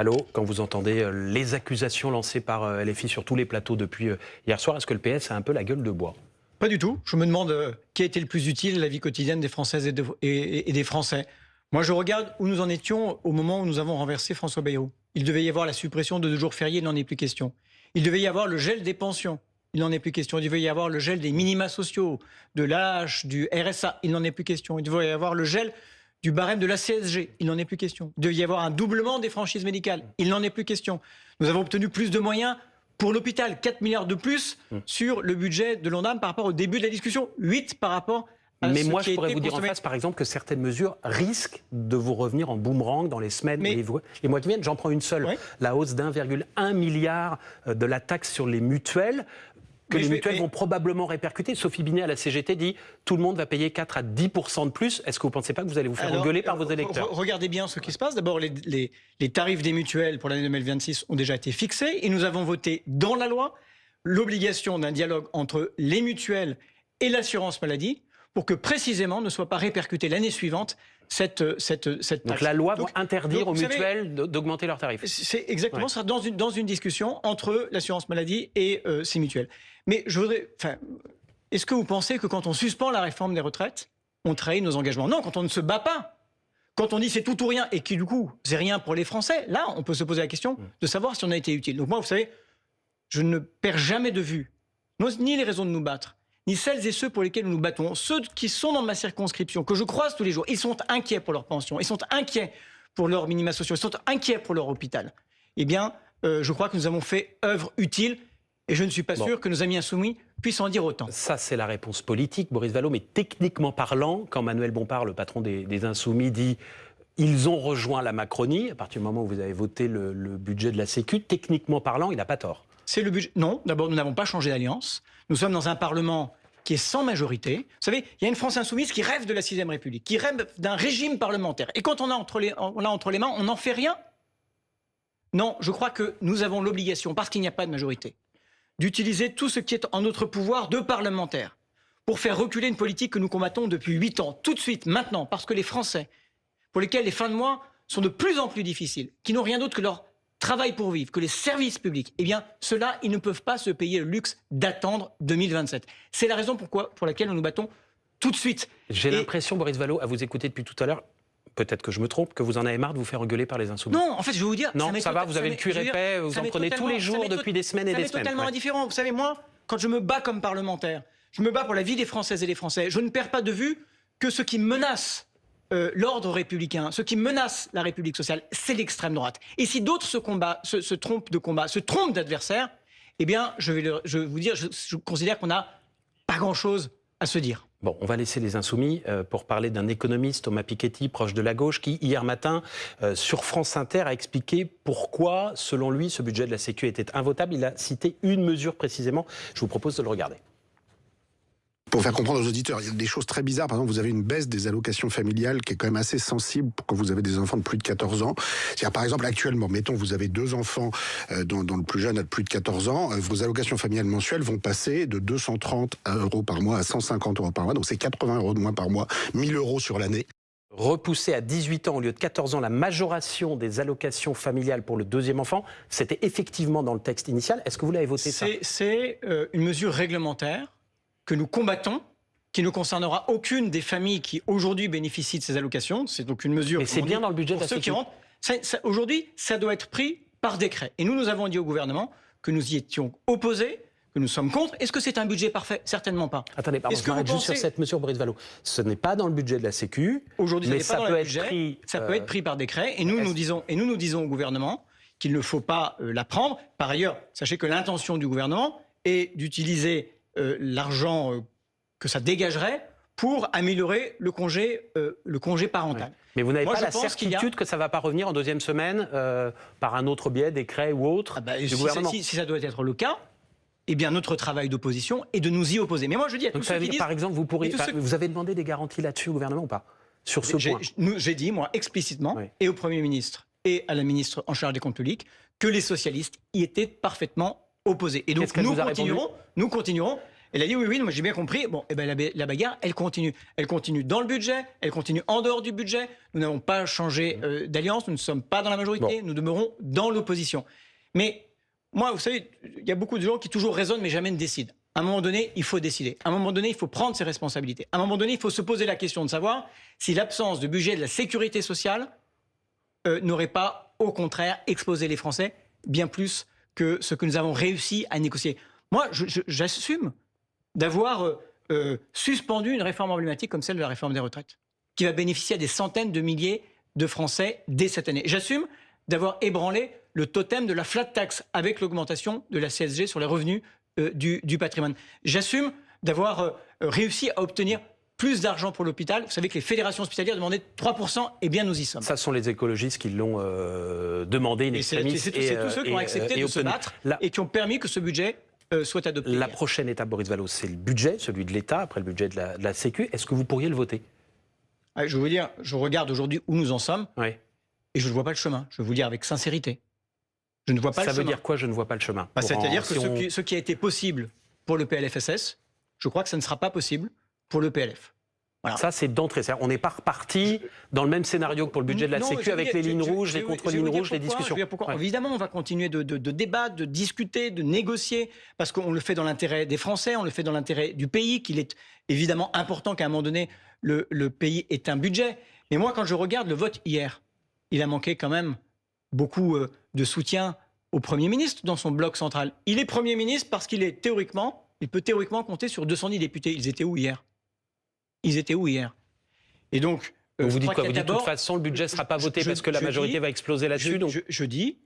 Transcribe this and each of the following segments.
Allô, quand vous entendez les accusations lancées par LFI sur tous les plateaux depuis hier soir, est-ce que le PS a un peu la gueule de bois? Pas du tout. Je me demande qui a été le plus utile à la vie quotidienne des Françaises et des Français. Moi, je regarde où nous en étions au moment où nous avons renversé François Bayrou. Il devait y avoir la suppression de 2 jours fériés, il n'en est plus question. Il devait y avoir le gel des pensions, il n'en est plus question. Il devait y avoir le gel des minima sociaux, de l'AH, du RSA, il n'en est plus question. Il devait y avoir le gel du barème de la CSG, il n'en est plus question. Il devait y avoir un doublement des franchises médicales, il n'en est plus question. Nous avons obtenu plus de moyens pour l'hôpital, 4 milliards de plus sur le budget de l'ONDAM par rapport au début de la discussion, 8 par rapport à Mais ce moi, qui je pourrais a été vous dire en consommé. face, par exemple, que certaines mesures risquent de vous revenir en boomerang dans les semaines et les mois qui viennent. J'en prends une seule, Oui. la hausse d'1,1 milliard de la taxe sur les mutuelles, que les mutuelles vont probablement répercuter. Sophie Binet à la CGT dit tout le monde va payer 4 à 10% de plus. Est-ce que vous ne pensez pas que vous allez vous faire engueuler par vos électeurs? Regardez bien ce qui se passe. D'abord, les tarifs des mutuelles pour l'année 2026 ont déjà été fixés et nous avons voté dans la loi l'obligation d'un dialogue entre les mutuelles et l'assurance maladie pour que précisément ne soit pas répercutée l'année suivante cette taxe. Donc la loi va interdire aux mutuelles d'augmenter leurs tarifs. C'est exactement ça, dans une discussion entre l'assurance maladie et ces mutuelles. Mais je voudrais... Est-ce que vous pensez que quand on suspend la réforme des retraites, on trahit nos engagements? Non, quand on ne se bat pas. Quand on dit c'est tout ou rien et qui du coup c'est rien pour les Français, là on peut se poser la question de savoir si on a été utile. Donc moi, vous savez, je ne perds jamais de vue ni les raisons de nous battre, ni celles et ceux pour lesquels nous nous battons. Ceux qui sont dans ma circonscription, que je croise tous les jours, ils sont inquiets pour leur pension, ils sont inquiets pour leurs minima sociaux, ils sont inquiets pour leur hôpital. Eh bien, je crois que nous avons fait œuvre utile et je ne suis pas sûr que nos amis insoumis puissent en dire autant. Ça, c'est la réponse politique, Boris Vallaud, mais techniquement parlant, quand Manuel Bompard, le patron des Insoumis, dit ils ont rejoint la Macronie, à partir du moment où vous avez voté le budget de la Sécu, techniquement parlant, il n'a pas tort. C'est le budget. Non, d'abord, nous n'avons pas changé d'alliance. Nous sommes dans un Parlement qui est sans majorité. Vous savez, il y a une France insoumise qui rêve de la 6ème République, qui rêve d'un régime parlementaire. Et quand on a entre les mains, on n'en fait rien. Non, je crois que nous avons l'obligation, parce qu'il n'y a pas de majorité, d'utiliser tout ce qui est en notre pouvoir de parlementaires pour faire reculer une politique que nous combattons depuis 8 ans, tout de suite, maintenant, parce que les Français, pour lesquels les fins de mois sont de plus en plus difficiles, qui n'ont rien d'autre que leur travail pour vivre, que les services publics, eh bien, ceux-là, ils ne peuvent pas se payer le luxe d'attendre 2027. C'est la raison pour laquelle nous nous battons tout de suite. J'ai l'impression, Boris Vallaud, à vous écouter depuis tout à l'heure, peut-être que je me trompe, que vous en avez marre de vous faire engueuler par les Insoumis. Non, en fait, je vais vous dire... Non, ça va, vous avez le cuir épais, vous en prenez tous les jours depuis des semaines et des semaines. C'est totalement indifférent. Vous savez, moi, quand je me bats comme parlementaire, je me bats pour la vie des Françaises et des Français. Je ne perds pas de vue que ce qui menace l'ordre républicain, ce qui menace la République sociale, c'est l'extrême droite. Et si d'autres se trompent de combat, se trompent d'adversaire, eh bien, je vais vous dire, je considère qu'on n'a pas grand-chose à se dire. Bon, on va laisser les Insoumis pour parler d'un économiste, Thomas Piketty, proche de la gauche, qui, hier matin, sur France Inter, a expliqué pourquoi, selon lui, ce budget de la Sécu était invotable. Il a cité une mesure précisément. Je vous propose de le regarder. Pour faire comprendre aux auditeurs, il y a des choses très bizarres. Par exemple, vous avez une baisse des allocations familiales qui est quand même assez sensible quand vous avez des enfants de plus de 14 ans. C'est-à-dire, par exemple, actuellement, mettons, vous avez 2 enfants dont le plus jeune a de plus de 14 ans, vos allocations familiales mensuelles vont passer de 230 € par mois à 150 € par mois. Donc, c'est 80 € de moins par mois, 1000 € sur l'année. Repousser à 18 ans au lieu de 14 ans la majoration des allocations familiales pour le 2e enfant, c'était effectivement dans le texte initial. Est-ce que vous l'avez voté, ça? C'est une mesure réglementaire que nous combattons, qui ne concernera aucune des familles qui aujourd'hui bénéficient de ces allocations. C'est donc une mesure... Mais c'est bien dans le budget de la Sécu. Aujourd'hui, ça doit être pris par décret. Et nous avons dit au gouvernement que nous y étions opposés, que nous sommes contre. Est-ce que c'est un budget parfait? Certainement pas. Attendez, pardon, je m'arrête juste sur cette mesure, Boris Vallaud. Ce n'est pas dans le budget de la Sécu. Aujourd'hui, mais ça peut être pris par décret. Et nous nous disons au gouvernement qu'il ne faut pas la prendre. Par ailleurs, sachez que l'intention du gouvernement est d'utiliser l'argent que ça dégagerait pour améliorer le congé parental. Ouais. Mais vous n'avez pas la certitude que ça ne va pas revenir en 2e semaine par un autre biais, décret ou autre du gouvernement? Si ça doit être le cas, eh bien notre travail d'opposition est de nous y opposer. Mais moi je dis à tous ceux qui disent... Par exemple, vous avez demandé des garanties là-dessus au gouvernement ou pas? Sur ce point? J'ai dit, moi, explicitement, et au Premier ministre et à la ministre en charge des comptes publics, que les socialistes y étaient parfaitement opposés. Et donc nous continuerons. Elle a dit oui, oui, moi j'ai bien compris. Bon, et ben la bagarre, elle continue. Elle continue dans le budget, elle continue en dehors du budget. Nous n'avons pas changé d'alliance, nous ne sommes pas dans la majorité, nous demeurons dans l'opposition. Mais moi, vous savez, il y a beaucoup de gens qui toujours raisonnent mais jamais ne décident. À un moment donné, il faut décider. À un moment donné, il faut prendre ses responsabilités. À un moment donné, il faut se poser la question de savoir si l'absence de budget de la sécurité sociale n'aurait pas, au contraire, exposé les Français bien plus que ce que nous avons réussi à négocier. Moi, j'assume d'avoir suspendu une réforme emblématique comme celle de la réforme des retraites, qui va bénéficier à des centaines de milliers de Français dès cette année. J'assume d'avoir ébranlé le totem de la flat tax avec l'augmentation de la CSG sur les revenus du patrimoine. J'assume d'avoir réussi à obtenir plus d'argent pour l'hôpital. Vous savez que les fédérations hospitalières demandaient 3%, et bien nous y sommes. Ça sont les écologistes qui l'ont demandé, in extremis. C'est tous ceux qui ont accepté de se battre et qui ont permis que ce budget soit adopté. La prochaine étape, Boris Vallaud, c'est le budget, celui de l'État, après le budget de la Sécu. Est-ce que vous pourriez le voter? Je vais vous dire, je regarde aujourd'hui où nous en sommes et je ne vois pas le chemin. Je vais vous dire avec sincérité. Je ne vois pas le chemin. Ça veut dire quoi, je ne vois pas le chemin? C'est-à-dire que ce qui a été possible pour le PLFSS, je crois que ça ne sera pas possible pour le PLF. Voilà. Ça, c'est d'entrée. On n'est pas reparti dans le même scénario que pour le budget de la Sécu avec les lignes rouges, les contre-lignes rouges, les discussions. Évidemment, on va continuer de débattre, de discuter, de négocier, parce qu'on le fait dans l'intérêt des Français, on le fait dans l'intérêt du pays, qu'il est évidemment important qu'à un moment donné, le pays ait un budget. Mais moi, quand je regarde le vote hier, il a manqué quand même beaucoup de soutien au Premier ministre dans son bloc central. Il est Premier ministre parce qu'il peut théoriquement compter sur 210 députés. Ils étaient où hier? Et donc, vous dites quoi? Vous dites de toute façon, le budget ne sera pas voté parce que la majorité va exploser là-dessus. Je dis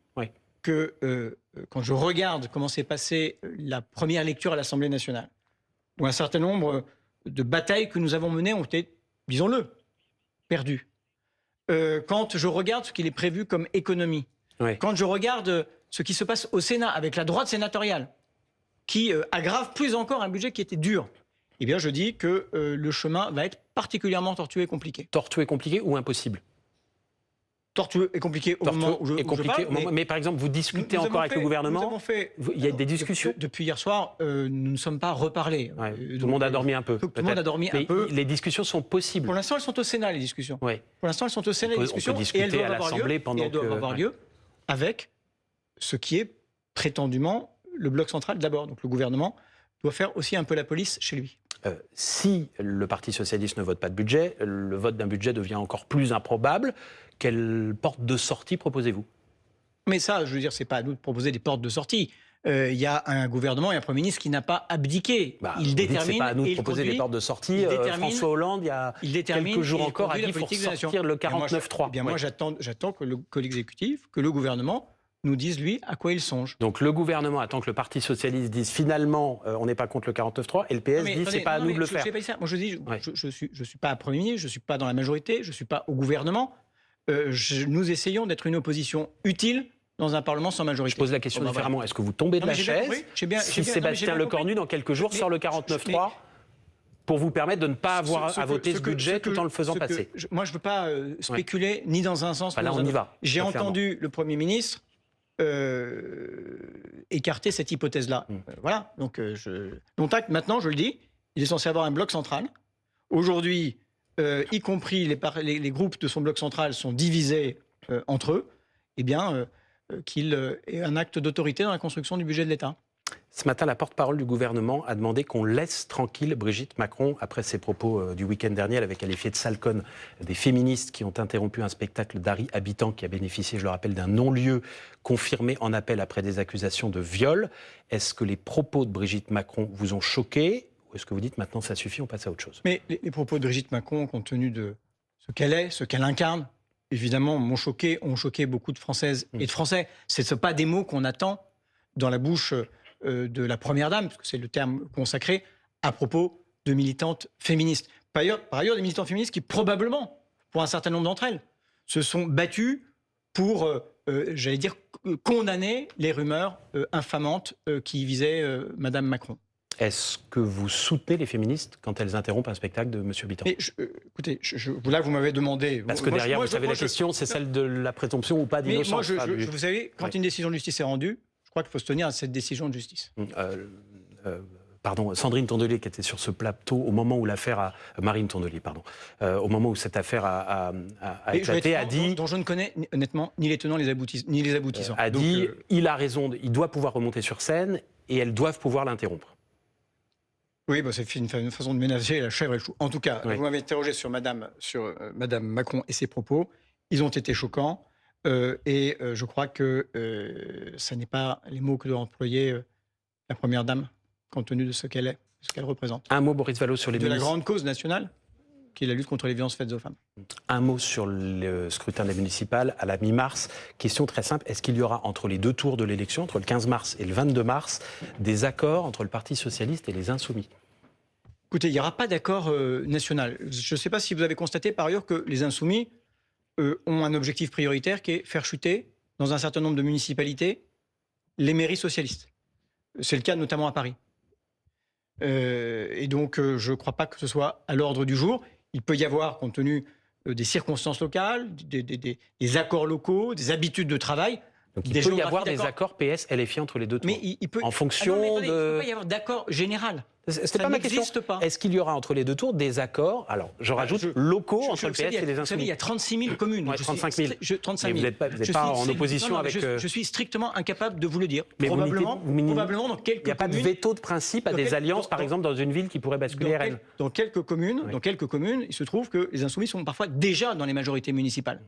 que quand je regarde comment s'est passée la première lecture à l'Assemblée nationale, où un certain nombre de batailles que nous avons menées ont été, disons-le, perdues. Quand je regarde ce qu'il est prévu comme économie, quand je regarde ce qui se passe au Sénat avec la droite sénatoriale, qui aggrave plus encore un budget qui était dur, eh bien, je dis que le chemin va être particulièrement tortueux et compliqué. Tortueux et compliqué ou impossible? Tortueux et compliqué au moment où je parle. Mais par exemple, vous discutez encore avec le gouvernement? Il y a des discussions? Depuis hier soir, nous ne sommes pas reparlés. Tout le monde a dormi un peu. Tout le monde a dormi un peu. Les discussions sont possibles. Pour l'instant, elles sont au Sénat, les discussions. Pour l'instant, elles sont au Sénat, les discussions. On peut discuter à l'Assemblée pendant que... elles doivent avoir lieu avec ce qui est prétendument le bloc central d'abord. Donc le gouvernement doit faire aussi un peu la police chez lui. Si le Parti socialiste ne vote pas de budget, le vote d'un budget devient encore plus improbable. Quelle porte de sortie proposez-vous? Mais ça, je veux dire, c'est pas à nous de proposer des portes de sortie. Il y a un gouvernement et un Premier ministre qui n'a pas abdiqué. Il détermine. C'est pas à nous de proposer des portes de sortie. François Hollande, il y a quelques jours encore, a dit qu'il faut sortir le 49.3. Moi, j'attends que l'exécutif, que le gouvernement nous dise, lui, à quoi il songe. Donc le gouvernement attend que le Parti socialiste dise finalement on n'est pas contre le 49.3 et le PS dit c'est pas à nous de le faire. Moi je dis, je suis pas Premier ministre, je suis pas dans la majorité, je suis pas au gouvernement. Nous essayons d'être une opposition utile dans un Parlement sans majorité. Je pose la question différemment. Est-ce que vous tombez de la chaise si Sébastien Lecornu, dans quelques jours, sort le 49.3 pour vous permettre de ne pas avoir à voter ce budget tout en le faisant passer? Moi je veux pas spéculer ni dans un sens ni dans un autre. J'ai entendu le Premier ministre écarter cette hypothèse-là. Voilà, donc maintenant, je le dis, il est censé avoir un bloc central. Aujourd'hui, y compris les groupes de son bloc central sont divisés entre eux, eh bien, qu'il ait un acte d'autorité dans la construction du budget de l'État. Ce matin, la porte-parole du gouvernement a demandé qu'on laisse tranquille Brigitte Macron après ses propos du week-end dernier. Elle avait qualifié de sale conne des féministes qui ont interrompu un spectacle d'Harry Habitant qui a bénéficié, je le rappelle, d'un non-lieu confirmé en appel après des accusations de viol. Est-ce que les propos de Brigitte Macron vous ont choqué ou est-ce que vous dites maintenant ça suffit, on passe à autre chose? Mais les propos de Brigitte Macron, compte tenu de ce qu'elle est, ce qu'elle incarne, évidemment, ont choqué beaucoup de Françaises et de Français. Ce ne sont pas des mots qu'on attend dans la bouche de la Première Dame, parce que c'est le terme consacré, à propos de militantes féministes. Par ailleurs, des militantes féministes qui, probablement, pour un certain nombre d'entre elles, se sont battues pour, j'allais dire, condamner les rumeurs infamantes qui visaient Madame Macron. Est-ce que vous soutenez les féministes quand elles interrompent un spectacle de M. Habitant? Écoutez, là, vous m'avez demandé... Parce que derrière, vous savez, la question, c'est celle de la présomption ou pas d'innocence. Vous savez, quand une décision de justice est rendue, je crois qu'il faut se tenir à cette décision de justice. Sandrine Tondelier, qui était sur ce plateau au moment où Marine Tondelier, au moment où cette affaire a éclaté, a dit... Dont je ne connais honnêtement ni les tenants ni les aboutissants. Il a raison, il doit pouvoir remonter sur scène et elles doivent pouvoir l'interrompre. Oui, c'est une façon de ménager la chèvre et le chou. En tout cas, vous m'avez interrogé sur Madame Macron et ses propos. Ils ont été choquants et je crois que ça n'est pas les mots que doit employer la Première Dame, compte tenu de ce qu'elle est, ce qu'elle représente. Un mot, Boris Vallaud, sur les de la grande cause nationale, qui est la lutte contre les violences faites aux femmes. Un mot sur le scrutin des municipales à la mi-mars. Question très simple, est-ce qu'il y aura entre les deux tours de l'élection, entre le 15 mars et le 22 mars, des accords entre le Parti socialiste et les Insoumis ? Écoutez, il n'y aura pas d'accord national. Je ne sais pas si vous avez constaté par ailleurs que les Insoumis ont un objectif prioritaire qui est faire chuter, dans un certain nombre de municipalités, les mairies socialistes. C'est le cas notamment à Paris. Et donc, je ne crois pas que ce soit à l'ordre du jour. Il peut y avoir, compte tenu des circonstances locales, des accords locaux, des habitudes de travail. Donc il peut y avoir des accords PS-LFI entre les deux tours. Mais il peut... En fonction de... Il ne peut pas y avoir d'accord général. C'était pas ma question. Est-ce qu'il y aura entre les deux tours des accords, alors je rajoute, locaux entre le PS et les Insoumis? Vous savez, il y a 36 000 communes. 35 000. 35 000. Vous n'êtes pas en opposition avec... Je suis strictement incapable de vous le dire. Mais probablement dans quelques communes... Il n'y a pas de veto de principe à des alliances, par exemple, dans une ville qui pourrait basculer RN. Dans quelques communes, il se trouve que les Insoumis sont parfois déjà dans les majorités municipales.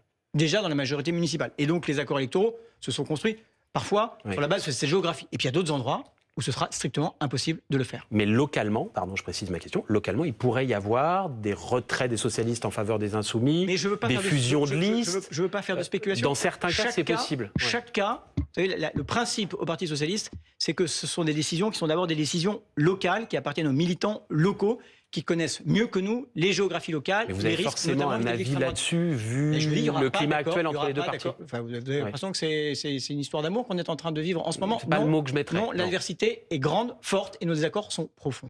Et donc les accords électoraux se sont construits parfois sur la base de cette géographie. Et puis il y a d'autres endroits où ce sera strictement impossible de le faire. Mais localement, je précise ma question, localement, il pourrait y avoir des retraits des socialistes en faveur des Insoumis, des fusions de listes. Je ne veux pas faire de spéculation. Dans certains cas, c'est possible. Chaque cas, vous savez, le principe au Parti socialiste, c'est que ce sont des décisions qui sont d'abord des décisions locales, qui appartiennent aux militants locaux, qui connaissent mieux que nous les géographies locales. Mais vous avez forcément un avis là-dessus, vu le climat actuel entre les deux partis. Vous avez l'impression que c'est une histoire d'amour qu'on est en train de vivre en ce moment. C'est pas le mot que je mettrais. Non, l'adversité est grande, forte, et nos désaccords sont profonds.